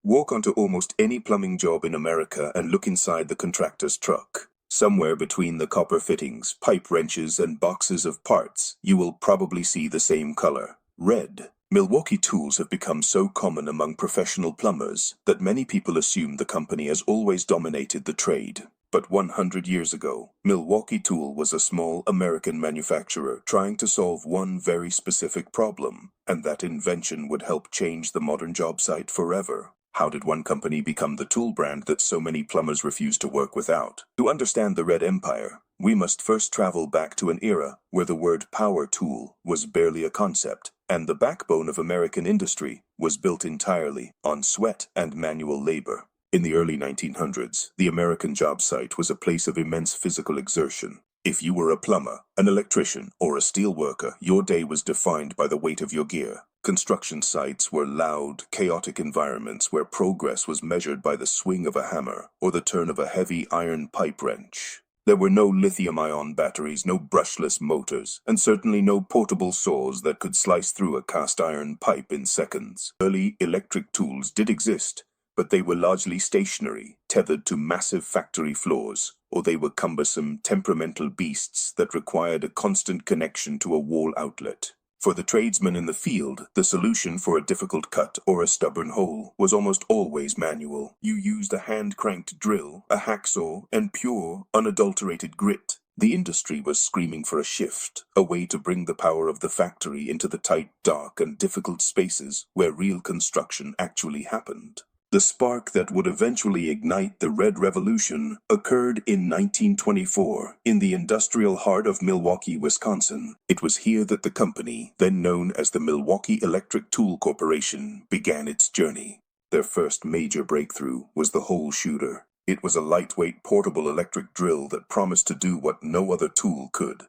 Walk onto almost any plumbing job in America and look inside the contractor's truck. Somewhere between the copper fittings, pipe wrenches, and boxes of parts, you will probably see the same color: red. Milwaukee tools have become so common among professional plumbers that many people assume the company has always dominated the trade. But 100 years ago, Milwaukee Tool was a small American manufacturer trying to solve one very specific problem, and that invention would help change the modern job site forever. How did one company become the tool brand that so many plumbers refuse to work without? To understand the Red Empire, we must first travel back to an era where the word power tool was barely a concept, and the backbone of American industry was built entirely on sweat and manual labor. In the early 1900s, the American job site was a place of immense physical exertion. If you were a plumber, an electrician, or a steel worker, your day was defined by the weight of your gear. Construction sites were loud, chaotic environments where progress was measured by the swing of a hammer or the turn of a heavy iron pipe wrench. There were no lithium-ion batteries, no brushless motors, and certainly no portable saws that could slice through a cast-iron pipe in seconds. Early electric tools did exist, but they were largely stationary, tethered to massive factory floors, or they were cumbersome, temperamental beasts that required a constant connection to a wall outlet. For the tradesman in the field, the solution for a difficult cut or a stubborn hole was almost always manual. You used a hand-cranked drill, a hacksaw, and pure, unadulterated grit. The industry was screaming for a shift, a way to bring the power of the factory into the tight, dark, and difficult spaces where real construction actually happened. The spark that would eventually ignite the Red Revolution occurred in 1924 in the industrial heart of Milwaukee, Wisconsin. It was here that the company, then known as the Milwaukee Electric Tool Corporation, began its journey. Their first major breakthrough was the hole shooter. It was a lightweight portable electric drill that promised to do what no other tool could: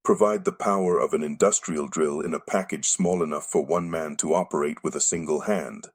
provide the power of an industrial drill in a package small enough for one man to operate with a single hand.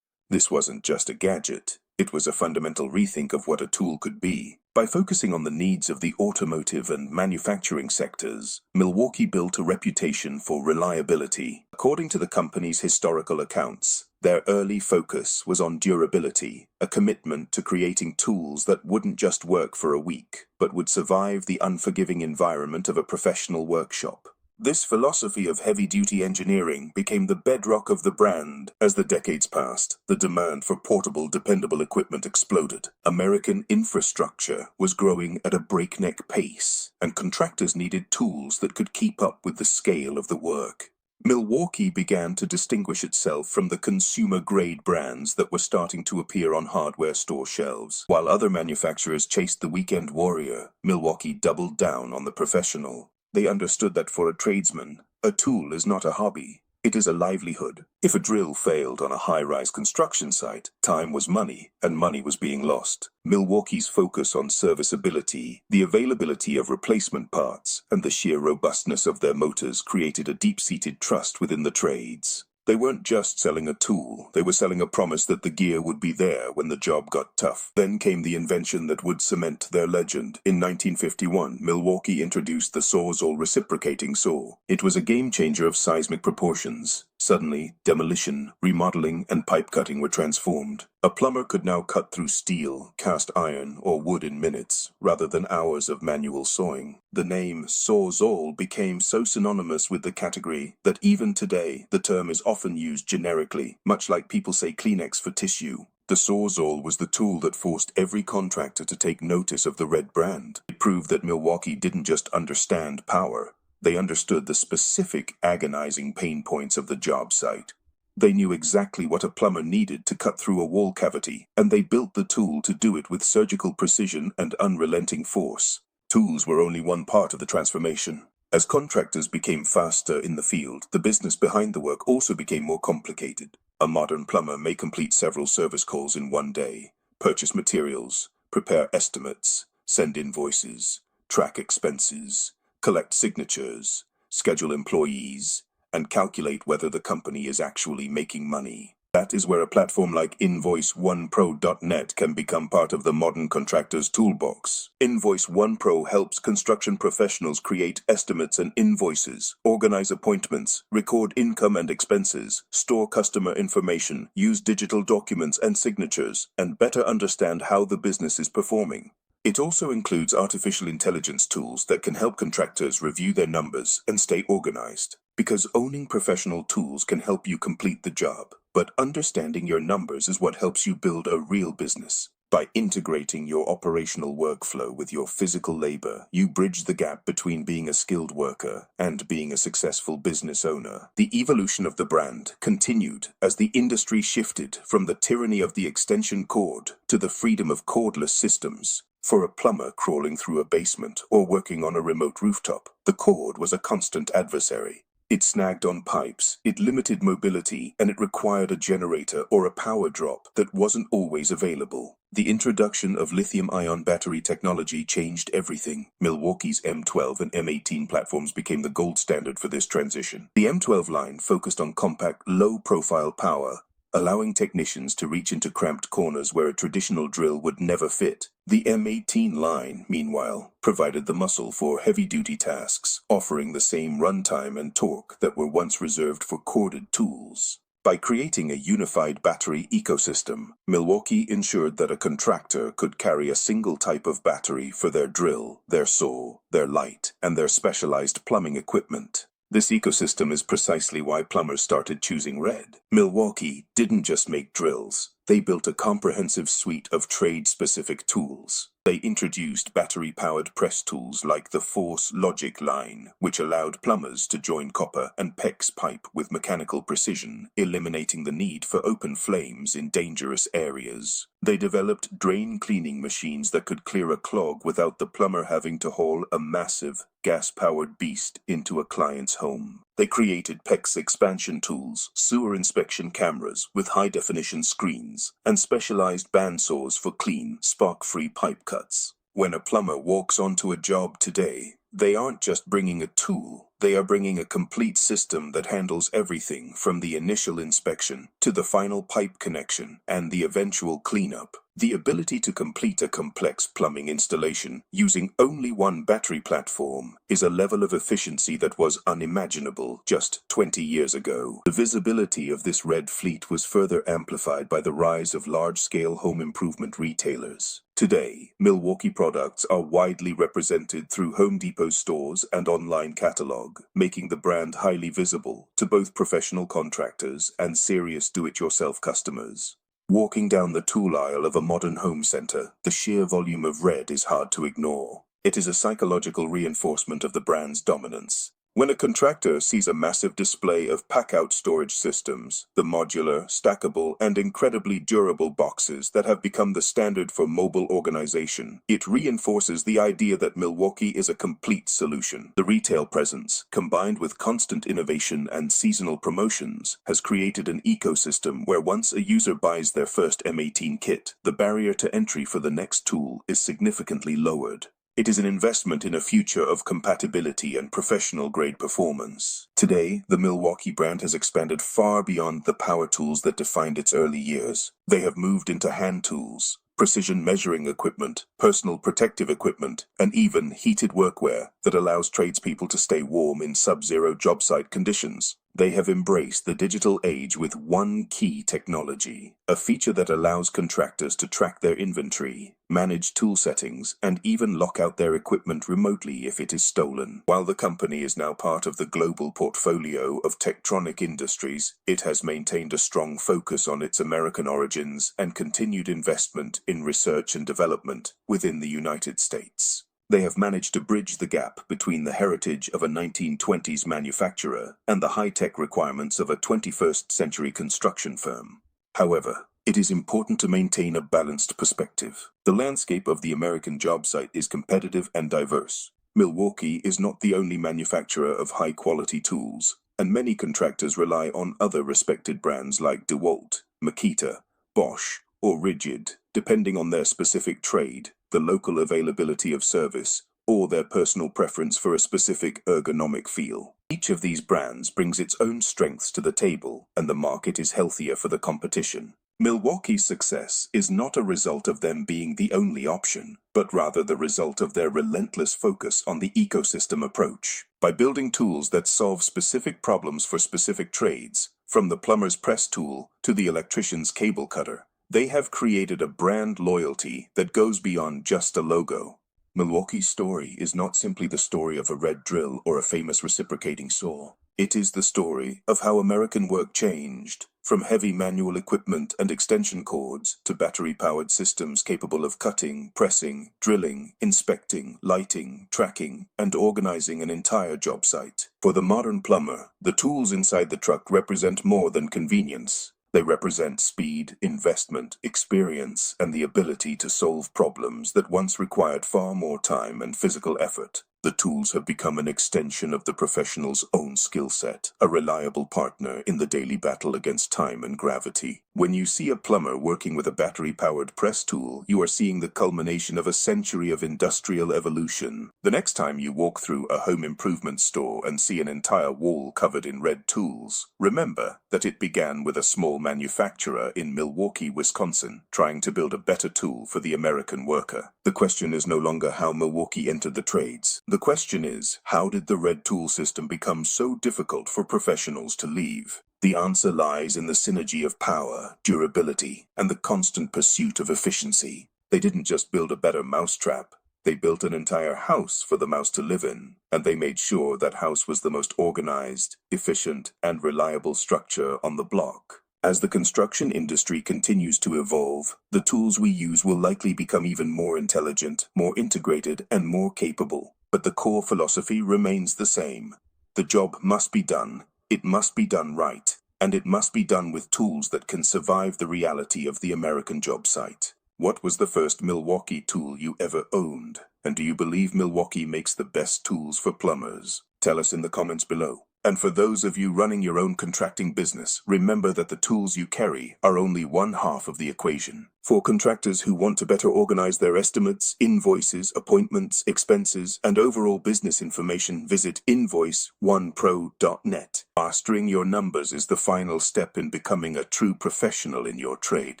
This wasn't just a gadget, it was a fundamental rethink of what a tool could be. By focusing on the needs of the automotive and manufacturing sectors, Milwaukee built a reputation for reliability. According to the company's historical accounts, their early focus was on durability, a commitment to creating tools that wouldn't just work for a week, but would survive the unforgiving environment of a professional workshop. This philosophy of heavy-duty engineering became the bedrock of the brand. As the decades passed, the demand for portable, dependable equipment exploded. American infrastructure was growing at a breakneck pace, and contractors needed tools that could keep up with the scale of the work. Milwaukee began to distinguish itself from the consumer-grade brands that were starting to appear on hardware store shelves. While other manufacturers chased the weekend warrior, Milwaukee doubled down on the professional. They understood that for a tradesman, a tool is not a hobby, it is a livelihood. If a drill failed on a high-rise construction site, time was money, and money was being lost. Milwaukee's focus on serviceability, the availability of replacement parts, and the sheer robustness of their motors created a deep-seated trust within the trades. They weren't just selling a tool, they were selling a promise that the gear would be there when the job got tough. Then came the invention that would cement their legend. In 1951, Milwaukee introduced the SAWZALL reciprocating saw. It was a game-changer of seismic proportions. Suddenly, demolition, remodeling, and pipe cutting were transformed. A plumber could now cut through steel, cast iron, or wood in minutes, rather than hours of manual sawing. The name SAWZALL became so synonymous with the category that even today the term is often used generically, much like people say Kleenex for tissue. The SAWZALL was the tool that forced every contractor to take notice of the Red brand. It proved that Milwaukee didn't just understand power. They understood the specific, agonizing pain points of the job site. They knew exactly what a plumber needed to cut through a wall cavity, and they built the tool to do it with surgical precision and unrelenting force. Tools were only one part of the transformation. As contractors became faster in the field, the business behind the work also became more complicated. A modern plumber may complete several service calls in one day, purchase materials, prepare estimates, send invoices, track expenses, collect signatures, schedule employees, and calculate whether the company is actually making money. That is where a platform like Invoice1Pro.net can become part of the modern contractor's toolbox. Invoice1Pro helps construction professionals create estimates and invoices, organize appointments, record income and expenses, store customer information, use digital documents and signatures, and better understand how the business is performing. It also includes artificial intelligence tools that can help contractors review their numbers and stay organized. Because owning professional tools can help you complete the job, but understanding your numbers is what helps you build a real business. By integrating your operational workflow with your physical labor, you bridge the gap between being a skilled worker and being a successful business owner. The evolution of the brand continued as the industry shifted from the tyranny of the extension cord to the freedom of cordless systems. For a plumber crawling through a basement or working on a remote rooftop, the cord was a constant adversary. It snagged on pipes, it limited mobility, and it required a generator or a power drop that wasn't always available. The introduction of lithium-ion battery technology changed everything. Milwaukee's M12 and M18 platforms became the gold standard for this transition. The M12 line focused on compact, low-profile power, allowing technicians to reach into cramped corners where a traditional drill would never fit. The M18 line, meanwhile, provided the muscle for heavy-duty tasks, offering the same runtime and torque that were once reserved for corded tools. By creating a unified battery ecosystem, Milwaukee ensured that a contractor could carry a single type of battery for their drill, their saw, their light, and their specialized plumbing equipment. This ecosystem is precisely why plumbers started choosing Red. Milwaukee didn't just make drills, they built a comprehensive suite of trade-specific tools. They introduced battery-powered press tools like the Force Logic line, which allowed plumbers to join copper and PEX pipe with mechanical precision, eliminating the need for open flames in dangerous areas. They developed drain cleaning machines that could clear a clog without the plumber having to haul a massive, gas-powered beast into a client's home. They created PEX expansion tools, sewer inspection cameras with high-definition screens, and specialized bandsaws for clean, spark-free pipe cuts. When a plumber walks onto a job today, they aren't just bringing a tool, they are bringing a complete system that handles everything from the initial inspection to the final pipe connection and the eventual cleanup. The ability to complete a complex plumbing installation using only one battery platform is a level of efficiency that was unimaginable just 20 years ago. The visibility of this Red fleet was further amplified by the rise of large-scale home improvement retailers. Today, Milwaukee products are widely represented through Home Depot stores and online catalog, making the brand highly visible to both professional contractors and serious do-it-yourself customers. Walking down the tool aisle of a modern home center, the sheer volume of Red is hard to ignore. It is a psychological reinforcement of the brand's dominance. When a contractor sees a massive display of PACKOUT storage systems, the modular, stackable, and incredibly durable boxes that have become the standard for mobile organization, it reinforces the idea that Milwaukee is a complete solution. The retail presence, combined with constant innovation and seasonal promotions, has created an ecosystem where once a user buys their first M18 kit, the barrier to entry for the next tool is significantly lowered. It is an investment in a future of compatibility and professional-grade performance. Today, the Milwaukee brand has expanded far beyond the power tools that defined its early years. They have moved into hand tools, precision measuring equipment, personal protective equipment, and even heated workwear that allows tradespeople to stay warm in sub-zero job site conditions. They have embraced the digital age with one key technology, a feature that allows contractors to track their inventory, manage tool settings, and even lock out their equipment remotely if it is stolen. While the company is now part of the global portfolio of Tektronix Industries, it has maintained a strong focus on its American origins and continued investment in research and development within the United States. They have managed to bridge the gap between the heritage of a 1920s manufacturer and the high-tech requirements of a 21st century construction firm. However, it is important to maintain a balanced perspective. The landscape of the American job site is competitive and diverse. Milwaukee is not the only manufacturer of high-quality tools, and many contractors rely on other respected brands like DeWalt, Makita, Bosch, or Rigid, depending on their specific trade, the local availability of service, or their personal preference for a specific ergonomic feel. Each of these brands brings its own strengths to the table, and the market is healthier for the competition. Milwaukee's success is not a result of them being the only option, but rather the result of their relentless focus on the ecosystem approach. By building tools that solve specific problems for specific trades, from the plumber's press tool to the electrician's cable cutter, they have created a brand loyalty that goes beyond just a logo. Milwaukee's story is not simply the story of a red drill or a famous reciprocating saw. It is the story of how American work changed, from heavy manual equipment and extension cords to battery-powered systems capable of cutting, pressing, drilling, inspecting, lighting, tracking, and organizing an entire job site. For the modern plumber, the tools inside the truck represent more than convenience. They represent speed, investment, experience, and the ability to solve problems that once required far more time and physical effort. The tools have become an extension of the professional's own skill set, a reliable partner in the daily battle against time and gravity. When you see a plumber working with a battery-powered press tool, you are seeing the culmination of a century of industrial evolution. The next time you walk through a home improvement store and see an entire wall covered in red tools, remember that it began with a small manufacturer in Milwaukee, Wisconsin, trying to build a better tool for the American worker. The question is no longer how Milwaukee entered the trades. The question is, how did the red tool system become so difficult for professionals to leave? The answer lies in the synergy of power, durability, and the constant pursuit of efficiency. They didn't just build a better mousetrap. They built an entire house for the mouse to live in, and they made sure that house was the most organized, efficient, and reliable structure on the block. As the construction industry continues to evolve, the tools we use will likely become even more intelligent, more integrated, and more capable. But the core philosophy remains the same. The job must be done, it must be done right, and it must be done with tools that can survive the reality of the American job site. What was the first Milwaukee tool you ever owned? And do you believe Milwaukee makes the best tools for plumbers? Tell us in the comments below. And for those of you running your own contracting business, remember that the tools you carry are only one half of the equation. For contractors who want to better organize their estimates, invoices, appointments, expenses, and overall business information, visit invoice1pro.net. Mastering your numbers is the final step in becoming a true professional in your trade.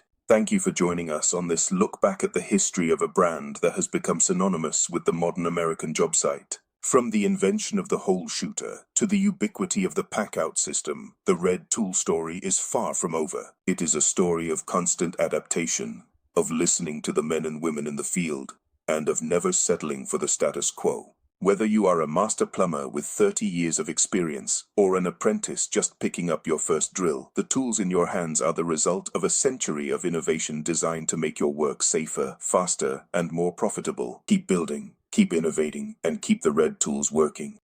Thank you for joining us on this look back at the history of a brand that has become synonymous with the modern American job site. From the invention of the hole shooter to the ubiquity of the PACKOUT system, the red tool story is far from over. It is a story of constant adaptation, of listening to the men and women in the field, and of never settling for the status quo. Whether you are a master plumber with 30 years of experience or an apprentice just picking up your first drill, the tools in your hands are the result of a century of innovation designed to make your work safer, faster, and more profitable. Keep building, keep innovating, and keep the red tools working.